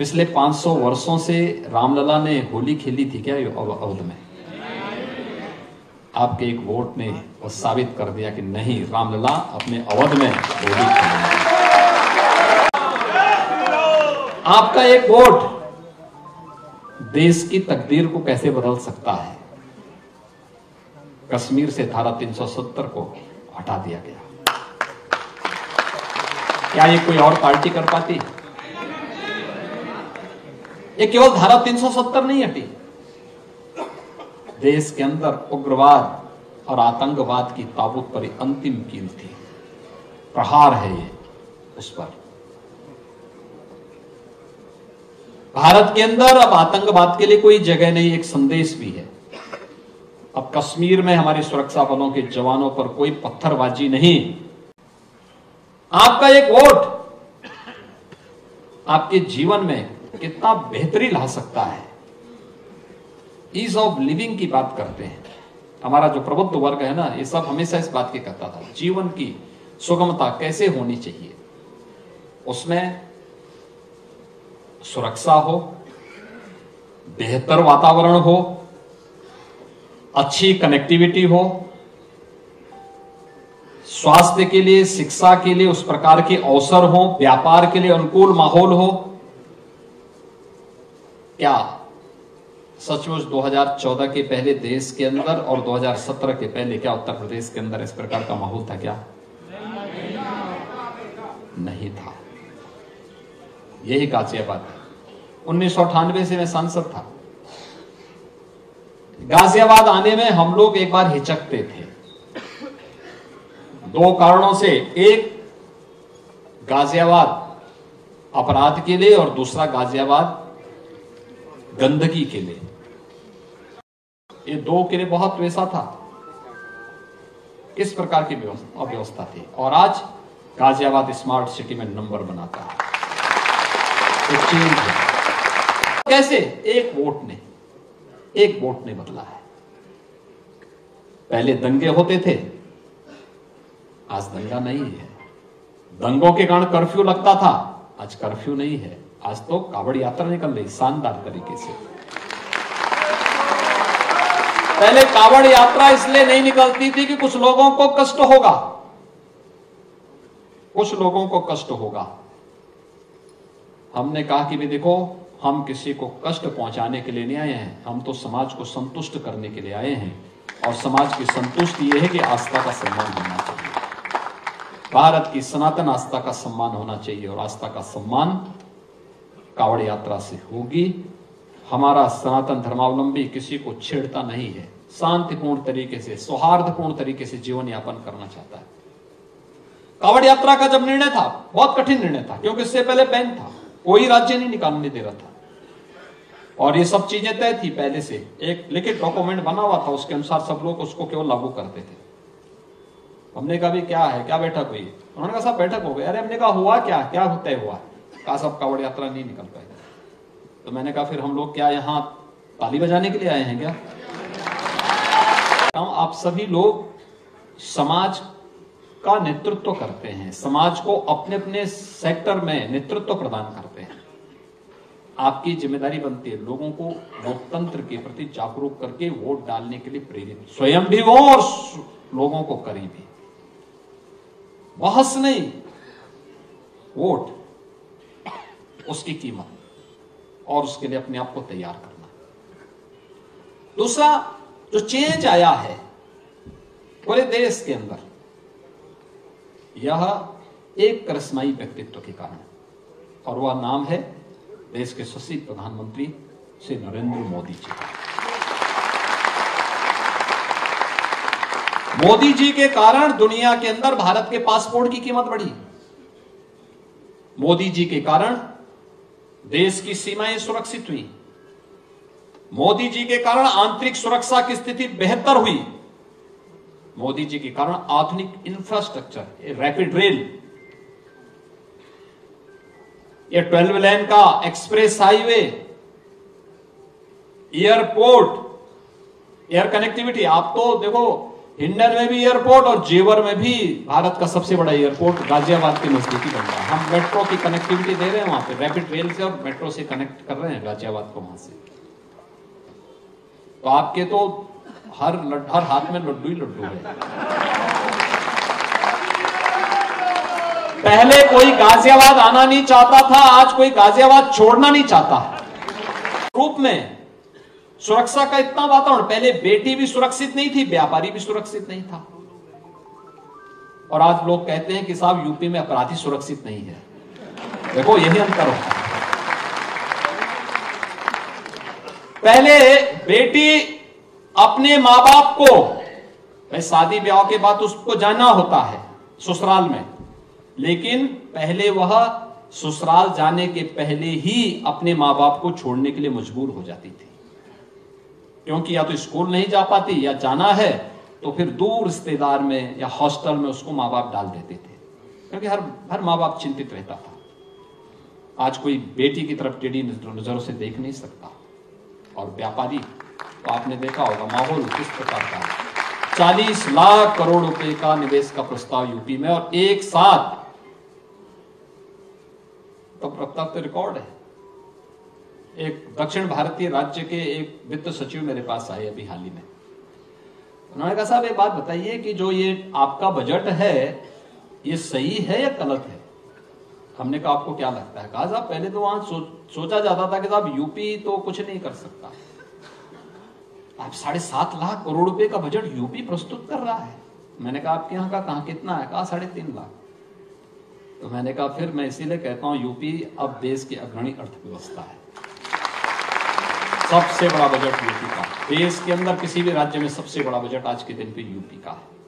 पिछले 500 वर्षों से रामलला ने होली खेली थी क्या अवध में? आपके एक वोट ने वो साबित कर दिया कि नहीं, रामलला अपने अवध में होली खेलेंगे। आपका एक वोट देश की तकदीर को कैसे बदल सकता है? कश्मीर से धारा 370 को हटा दिया गया। क्या ये कोई और पार्टी कर पाती? ये केवल धारा 370 नहीं हटी, देश के अंदर उग्रवाद और आतंकवाद की ताबूत पर अंतिम कील थी, प्रहार है ये उस पर। भारत के अंदर अब आतंकवाद के लिए कोई जगह नहीं, एक संदेश भी है। अब कश्मीर में हमारे सुरक्षा बलों के जवानों पर कोई पत्थरबाजी नहीं। आपका एक वोट आपके जीवन में कितना बेहतरी ला सकता है। ईज ऑफ लिविंग की बात करते हैं, हमारा जो प्रबुद्ध वर्ग है ना, ये सब हमेशा इस बात की कहता था, जीवन की सुगमता कैसे होनी चाहिए। उसमें सुरक्षा हो, बेहतर वातावरण हो, अच्छी कनेक्टिविटी हो, स्वास्थ्य के लिए, शिक्षा के लिए उस प्रकार के अवसर हो, व्यापार के लिए अनुकूल माहौल हो। क्या सचमुच 2014 के पहले देश के अंदर और 2017 के पहले क्या उत्तर प्रदेश के अंदर इस प्रकार का माहौल था क्या? नहीं था। यही गाजियाबाद है। 1998 से मैं सांसद था। गाजियाबाद आने में हम लोग एक बार हिचकते थे, दो कारणों से। एक, गाजियाबाद अपराध के लिए, और दूसरा गाजियाबाद गंदगी के लिए। ये दो के लिए बहुत वैसा था, किस प्रकार की अव्यवस्था थी। और आज गाजियाबाद स्मार्ट सिटी में नंबर बनाता है। तो चेंज है। कैसे? एक वोट ने बदला है। पहले दंगे होते थे, आज दंगा नहीं है। दंगों के कारण कर्फ्यू लगता था, आज कर्फ्यू नहीं है। आज तो कावड़ यात्रा निकल रही शानदार तरीके से। पहले कावड़ यात्रा इसलिए नहीं निकलती थी कि कुछ लोगों को कष्ट होगा, कुछ लोगों को कष्ट होगा। हमने कहा कि भी देखो, हम किसी को कष्ट पहुंचाने के लिए नहीं आए हैं, हम तो समाज को संतुष्ट करने के लिए आए हैं। और समाज की संतुष्टि यह है कि आस्था का सम्मान होना चाहिए। भारत की सनातन आस्था का सम्मान होना चाहिए, और आस्था का सम्मान कावड़ यात्रा से होगी। हमारा सनातन धर्मावलंबी किसी को छेड़ता नहीं है, शांतिपूर्ण तरीके से, सौहार्दपूर्ण तरीके से जीवन यापन करना चाहता है। कावड़ यात्रा का जब निर्णय था, बहुत कठिन निर्णय था, क्योंकि इससे पहले बैन था, कोई राज्य नहीं निकालने दे रहा था, और ये सब चीजें तय थी पहले से। एक लिखित डॉक्यूमेंट बना हुआ था, उसके अनुसार सब लोग उसको केवल लागू करते थे। हमने कहा भी क्या है, क्या बैठक हुई? उन्होंने कहा साहब बैठक हो गई। अरे हमने कहा हुआ क्या, क्या तय हुआ? कहा साहब कावड़ यात्रा नहीं निकल पाएगा। तो मैंने कहा फिर हम लोग क्या यहाँ ताली बजाने के लिए आए हैं क्या? आप सभी लोग समाज का नेतृत्व करते हैं, समाज को अपने अपने सेक्टर में नेतृत्व प्रदान करते हैं। आपकी जिम्मेदारी बनती है लोगों को लोकतंत्र के प्रति जागरूक करके वोट डालने के लिए प्रेरित, स्वयं भी वो और लोगों को करें भी। बहस नहीं, वोट, उसकी कीमत, और उसके लिए अपने आप को तैयार करना। दूसरा जो चेंज आया है पूरे देश के अंदर, यह एक करिश्माई व्यक्तित्व के कारण, और वह नाम है देश के यशस्वी प्रधानमंत्री श्री नरेंद्र मोदी जी। मोदी जी के कारण दुनिया के अंदर भारत के पासपोर्ट की कीमत बढ़ी। मोदी जी के कारण देश की सीमाएं सुरक्षित हुई। मोदी जी के कारण आंतरिक सुरक्षा की स्थिति बेहतर हुई। मोदी जी के कारण आधुनिक इंफ्रास्ट्रक्चर, रैपिड रेल, ये 12 लेन का express highway, airport, air connectivity. आप तो देखो हिंडन में भी एयरपोर्ट और जेवर में भी भारत का सबसे बड़ा एयरपोर्ट गाजियाबाद के नजदीकी बन रहा है। हम मेट्रो की कनेक्टिविटी दे रहे हैं, वहां पे रैपिड रेल से और मेट्रो से कनेक्ट कर रहे हैं गाजियाबाद को वहां से। तो आपके तो हर हाथ में लड्डू ही लड्डू है। पहले कोई गाजियाबाद आना नहीं चाहता था, आज कोई गाजियाबाद छोड़ना नहीं चाहता। रूप में सुरक्षा का इतना वातावरण, पहले बेटी भी सुरक्षित नहीं थी, व्यापारी भी सुरक्षित नहीं था, और आज लोग कहते हैं कि साहब यूपी में अपराधी सुरक्षित नहीं है। देखो यही अंतर होता है। पहले बेटी अपने मां बाप को, शादी ब्याह के बाद उसको जाना होता है ससुराल में, लेकिन पहले वह ससुराल जाने के पहले ही अपने मां बाप को छोड़ने के लिए मजबूर हो जाती थी, क्योंकि या तो स्कूल नहीं जा पाती, या जाना है तो फिर दूर रिश्तेदार में या हॉस्टल में उसको मां बाप डाल देते थे, क्योंकि हर मां बाप चिंतित रहता था। आज कोई बेटी की तरफ टेढ़ी नजरों से देख नहीं सकता। और व्यापारी, तो आपने देखा होगा माहौल किस प्रकार का है। 40 लाख करोड़ रुपए का निवेश का प्रस्ताव यूपी में, और एक साथ, तो रिकॉर्ड है। एक दक्षिण भारतीय राज्य के एक वित्त सचिव मेरे पास आए अभी हाल ही में। उन्होंने कहा साहब एक बात बताइए कि जो ये आपका बजट है ये सही है या गलत है। हमने कहा आपको क्या लगता है। कहा साहब पहले तो वहां सोचा जाता था कि साहब यूपी तो कुछ नहीं कर सकता, आप 7.5 लाख करोड़ रुपए का बजट यूपी प्रस्तुत कर रहा है। मैंने कहा आपके यहाँ का कहाँ कितना है। कहा 3.5 लाख। तो मैंने कहा फिर मैं इसीलिए कहता हूं यूपी अब देश की अग्रणी अर्थव्यवस्था है। सबसे बड़ा बजट यूपी का, देश के अंदर किसी भी राज्य में सबसे बड़ा बजट आज के दिन पे यूपी का है।